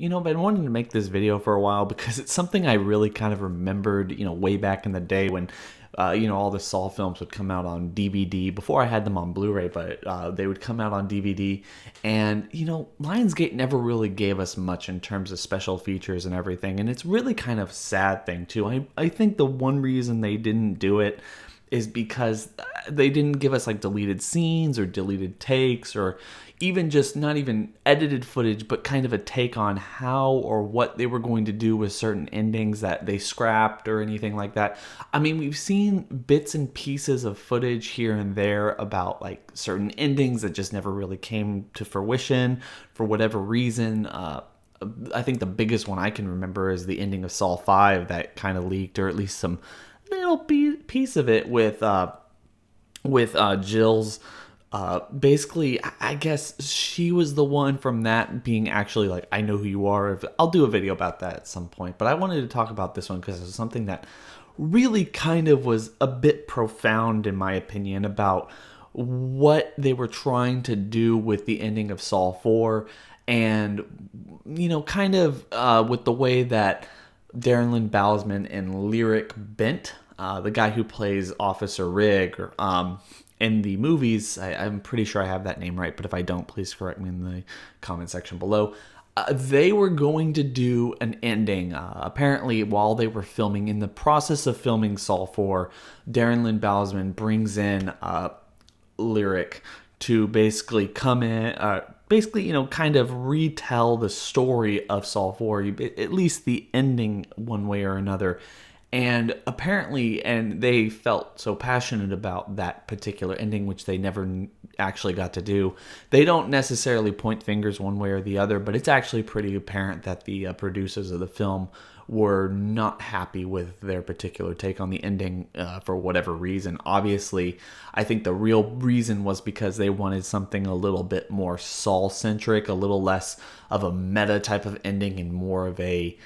I've been wanting to make this video for a while because it's something I really kind of remembered, way back in the day when, all the Saw films would come out on DVD before I had them on Blu-ray, but they would come out on DVD. And, Lionsgate never really gave us much in terms of special features and everything. And it's really kind of a sad thing, too. I think the one reason they didn't do it is because they didn't give us like deleted scenes or deleted takes or even just not even edited footage, but kind of a take on how or what they were going to do with certain endings that they scrapped or anything like that. I mean, we've seen bits and pieces of footage here and there about like certain endings that just never really came to fruition for whatever reason. I think the biggest one I can remember is the ending of Saw 5 that kind of leaked, or at least some little piece of it with Jill's. Basically, I guess she was the one from that being actually like, I know who you are. I'll do a video about that at some point, but I wanted to talk about this one because it's something that really kind of was a bit profound in my opinion about what they were trying to do with the ending of Saw 4 and, kind of with the way that Darren Lynn Bousman and Lyric Bent, the guy who plays Officer Rigg, in the movies, I'm pretty sure I have that name right, but if I don't, please correct me in the comment section below. They were going to do an ending. Apparently, while they were filming, in the process of filming Saw 4, Darren Lynn Bousman brings in Lyric to basically come in, kind of retell the story of Saw 4, at least the ending one way or another. And apparently, and they felt so passionate about that particular ending, which they never actually got to do. They don't necessarily point fingers one way or the other, but it's actually pretty apparent that the producers of the film were not happy with their particular take on the ending for whatever reason. Obviously, I think the real reason was because they wanted something a little bit more Saw-centric, a little less of a meta type of ending and more of a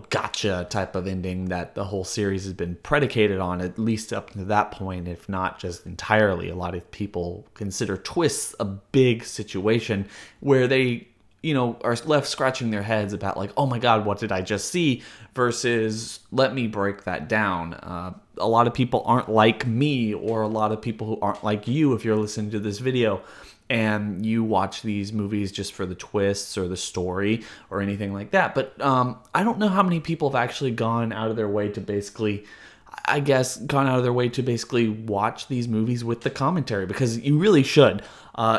gotcha type of ending that the whole series has been predicated on, at least up to that point, if not just entirely. A lot of people consider twists a big situation where they, are left scratching their heads about like, oh my God, what did I just see? Versus, let me break that down. A lot of people aren't like me, or a lot of people who aren't like you if you're listening to this video and you watch these movies just for the twists or the story or anything like that. But I don't know how many people have actually gone out of their way to basically, watch these movies with the commentary, because you really should.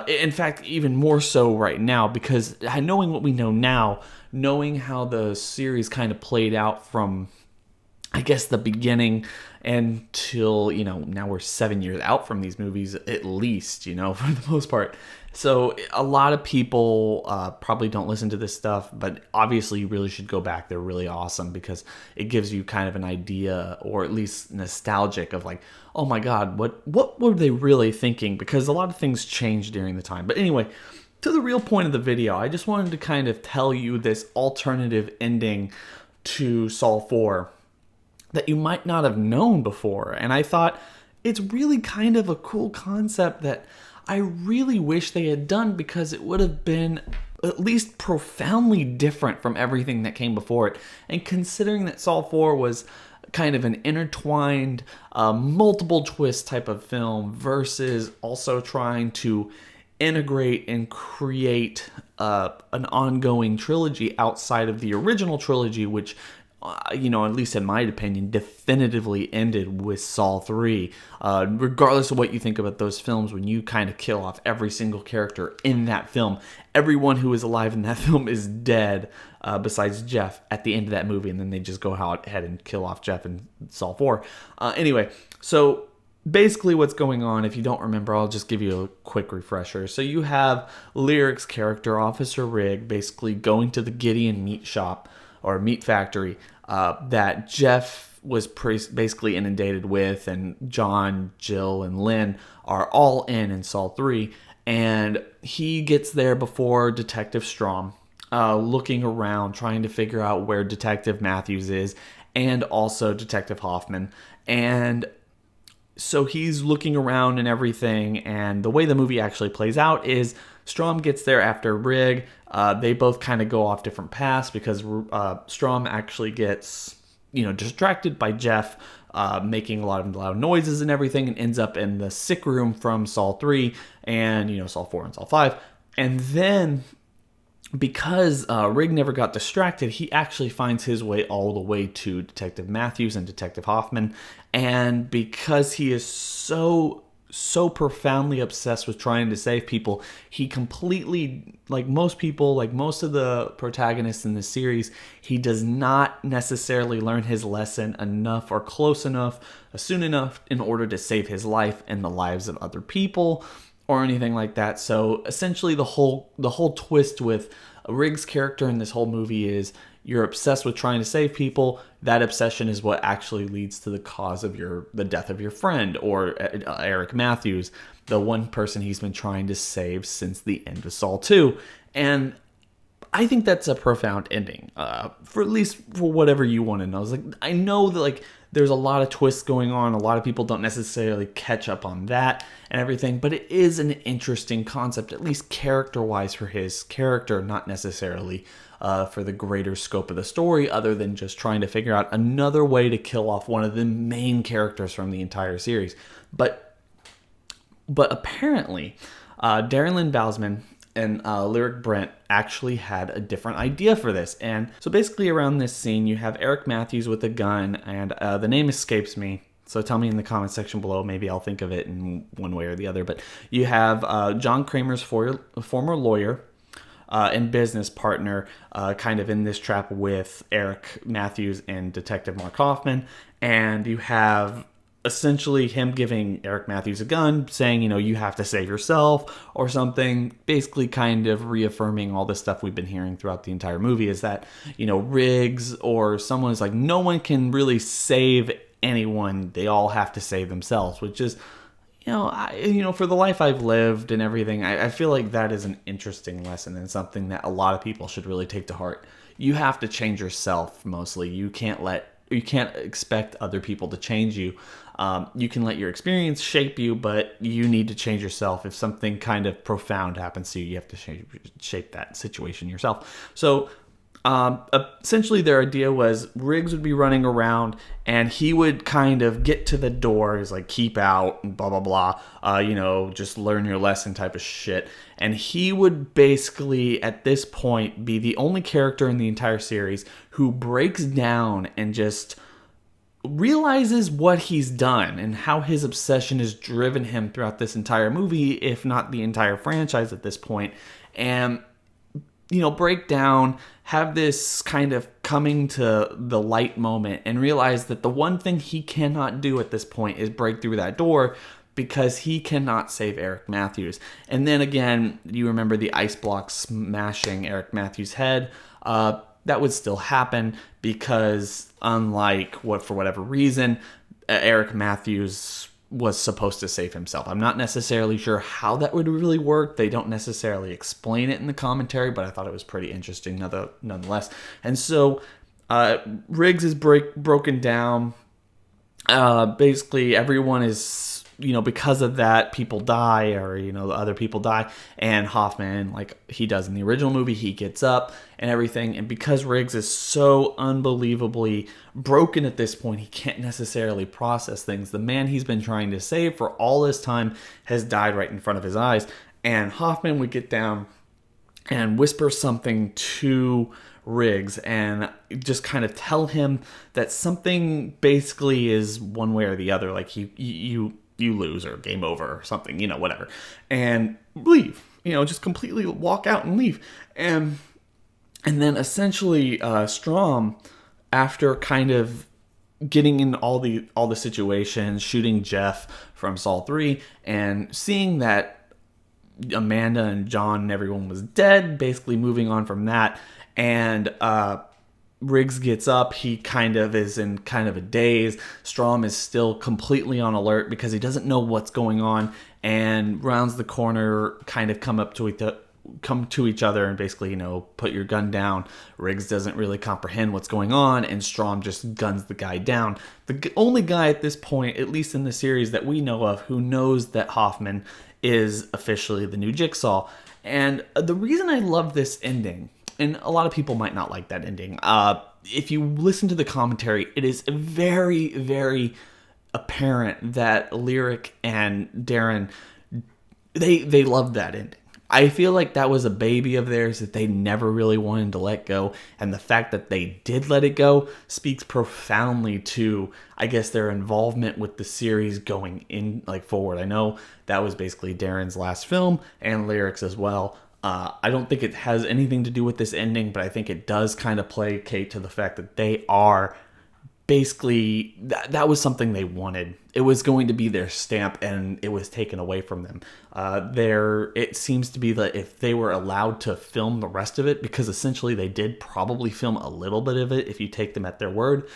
In fact, even more so right now, because knowing what we know now, knowing how the series kind of played out from, I guess, the beginning until, now we're 7 years out from these movies, at least, for the most part. So a lot of people probably don't listen to this stuff, but obviously you really should go back. They're really awesome because it gives you kind of an idea, or at least nostalgic of like, oh my God, what were they really thinking? Because a lot of things changed during the time. But anyway, to the real point of the video, I just wanted to kind of tell you this alternative ending to Saw 4 that you might not have known before. And I thought it's really kind of a cool concept that I really wish they had done, because it would have been at least profoundly different from everything that came before it. And considering that Saw 4 was kind of an intertwined, multiple twist type of film, versus also trying to integrate and create an ongoing trilogy outside of the original trilogy, which at least in my opinion, definitively ended with Saw 3. Regardless of what you think about those films, when you kind of kill off every single character in that film, everyone who is alive in that film is dead, besides Jeff at the end of that movie, and then they just go ahead and kill off Jeff in Saw 4. Anyway, so basically what's going on, if you don't remember, I'll just give you a quick refresher. So you have Lyric's character, Officer Rigg, basically going to the Gideon meat shop, or meat factory, that Jeff was basically inundated with, and John, Jill, and Lynn are all in Saw 3, and he gets there before Detective Strom, looking around, trying to figure out where Detective Matthews is, and also Detective Hoffman, and so he's looking around and everything, and the way the movie actually plays out is Strom gets there after Rig. They both kind of go off different paths because Strom actually gets, distracted by Jeff making a lot of loud noises and everything, and ends up in the sick room from Saw 3 and, Saw 4 and Saw 5. And then, because Rig never got distracted, he actually finds his way all the way to Detective Matthews and Detective Hoffman. And because he is so profoundly obsessed with trying to save people, he completely, like most people, like most of the protagonists in this series, he does not necessarily learn his lesson enough or close enough, soon enough, in order to save his life and the lives of other people or anything like that. So essentially the whole twist with Riggs' character in this whole movie is you're obsessed with trying to save people. That obsession is what actually leads to the cause of the death of your friend, or Eric Matthews, the one person he's been trying to save since the end of Saw 2. And I think that's a profound ending, for at least for whatever you want to know. It's like, I know that there's a lot of twists going on. A lot of people don't necessarily catch up on that and everything, but it is an interesting concept, at least character-wise for his character, not necessarily for the greater scope of the story, other than just trying to figure out another way to kill off one of the main characters from the entire series. But apparently, Darren Lynn Bousman and Lyric Brent actually had a different idea for this. And so basically around this scene, you have Eric Matthews with a gun, and the name escapes me. So tell me in the comment section below. Maybe I'll think of it in one way or the other. But you have John Kramer's former lawyer and business partner kind of in this trap with Eric Matthews and Detective Mark Hoffman. And you have essentially him giving Eric Matthews a gun, saying, you have to save yourself or something, basically kind of reaffirming all the stuff we've been hearing throughout the entire movie, is that, Riggs or someone is like, no one can really save anyone. They all have to save themselves, which is, for the life I've lived and everything, I feel like that is an interesting lesson and something that a lot of people should really take to heart. You have to change yourself mostly. You can't expect other people to change you. You can let your experience shape you, but you need to change yourself. If something kind of profound happens to you, you have to shape that situation yourself. So essentially their idea was Riggs would be running around and he would kind of get to the door. He's like, keep out and blah, blah, blah. Just learn your lesson type of shit. And he would basically, at this point, be the only character in the entire series who breaks down and just realizes what he's done and how his obsession has driven him throughout this entire movie, if not the entire franchise at this point. And break down, have this kind of coming to the light moment, and realize that the one thing he cannot do at this point is break through that door, because he cannot save Eric Matthews. And then again, you remember the ice block smashing Eric Matthews' head. That would still happen because, unlike for whatever reason, Eric Matthews was supposed to save himself. I'm not necessarily sure how that would really work. They don't necessarily explain it in the commentary, but I thought it was pretty interesting nonetheless. And so Riggs is broken down. Basically, everyone is, because of that, people die, or, other people die. And Hoffman, like he does in the original movie, he gets up and everything. And because Riggs is so unbelievably broken at this point, he can't necessarily process things. The man he's been trying to save for all this time has died right in front of his eyes. And Hoffman would get down and whisper something to Riggs and just kind of tell him that something basically is one way or the other, like you lose or game over or something, whatever, and leave, just completely walk out and leave. And then essentially Strom, after kind of getting in all the situations, shooting Jeff from Saw 3 and seeing that Amanda and John and everyone was dead, basically moving on from that, and Riggs gets up. He kind of is in kind of a daze. Strom is still completely on alert because he doesn't know what's going on, and rounds the corner, kind of come up to come to each other and basically, put your gun down. Riggs doesn't really comprehend what's going on, and Strom just guns the guy down. The only guy at this point, at least in the series that we know of, who knows that Hoffman is officially the new Jigsaw. And the reason I love this ending, and a lot of people might not like that ending, if you listen to the commentary, it is very, very apparent that Lyric and Darren, they loved that ending. I feel like that was a baby of theirs that they never really wanted to let go, and the fact that they did let it go speaks profoundly to, I guess, their involvement with the series going in forward. I know that was basically Darren's last film and Lyric's as well. I don't think it has anything to do with this ending, but I think it does kind of placate to the fact that they are basically, that was something they wanted. It was going to be their stamp, and it was taken away from them. It seems to be that if they were allowed to film the rest of it, because essentially they did probably film a little bit of it if you take them at their word,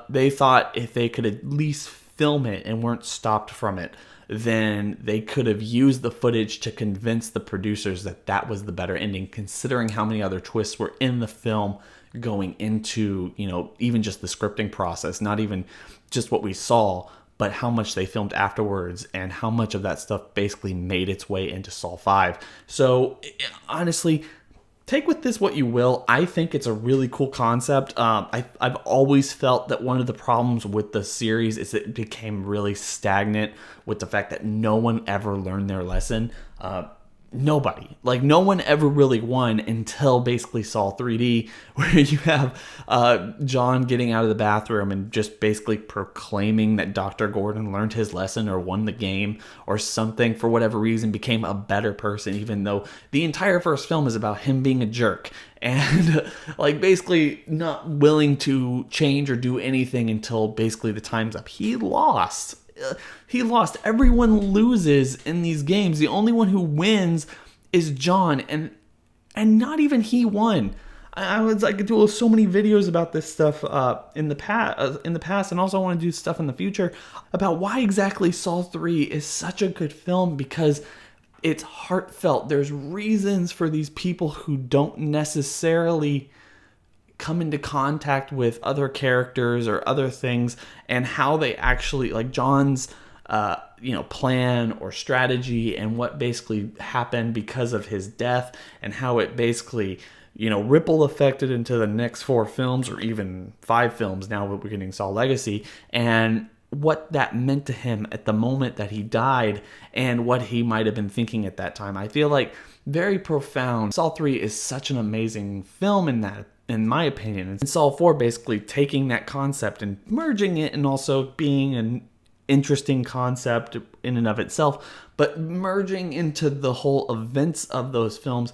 they thought if they could at least film it and weren't stopped from it, then they could have used the footage to convince the producers that that was the better ending, considering how many other twists were in the film going into, even just the scripting process, not even just what we saw, but how much they filmed afterwards and how much of that stuff basically made its way into Saw 5. So honestly, take with this what you will. I think it's a really cool concept. I've always felt that one of the problems with the series is it became really stagnant with the fact that no one ever learned their lesson. Nobody. No one ever really won until basically Saw 3D, where you have John getting out of the bathroom and just basically proclaiming that Dr. Gordon learned his lesson or won the game or something, for whatever reason, became a better person, even though the entire first film is about him being a jerk and basically not willing to change or do anything until basically the time's up. He lost. Everyone loses in these games. The only one who wins is John, and not even he won. I could do so many videos about this stuff in the past, and also I want to do stuff in the future about why exactly Saw 3 is such a good film, because it's heartfelt. There's reasons for these people who don't necessarily come into contact with other characters or other things, and how they actually, John's plan or strategy, and what basically happened because of his death, and how it basically ripple affected into the next 4 films, or even 5 films now we're getting Saw Legacy, and what that meant to him at the moment that he died, and what he might have been thinking at that time. I feel like very profound. Saw 3 is such an amazing film in my opinion. And Saw 4 basically taking that concept and merging it, and also being an interesting concept in and of itself, but merging into the whole events of those films.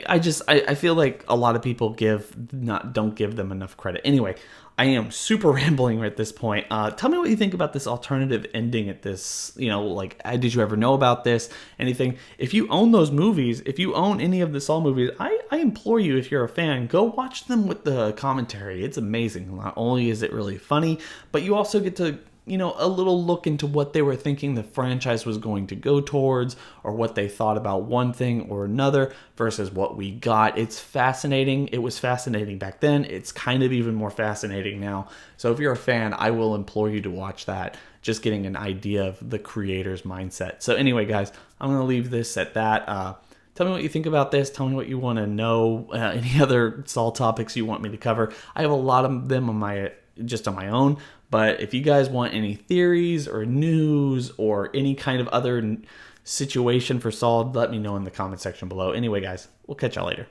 I feel like a lot of people don't give them enough credit. Anyway, I am super rambling at this point. Tell me what you think about this alternative ending at this, did you ever know about this? Anything? If you own those movies, if you own any of the Saw movies, I implore you, if you're a fan, go watch them with the commentary. It's amazing. Not only is it really funny, but you also get to a little look into what they were thinking the franchise was going to go towards, or what they thought about one thing or another versus what we got. It's fascinating. It was fascinating back then. It's kind of even more fascinating now. So if you're a fan, I will implore you to watch that, just getting an idea of the creator's mindset. So anyway, guys, I'm going to leave this at that. Tell me what you think about this. Tell me what you want to know. Any other Saw topics you want me to cover. I have a lot of them on my own. But if you guys want any theories or news or any kind of other situation for Saw, let me know in the comment section below. Anyway, guys, we'll catch y'all later.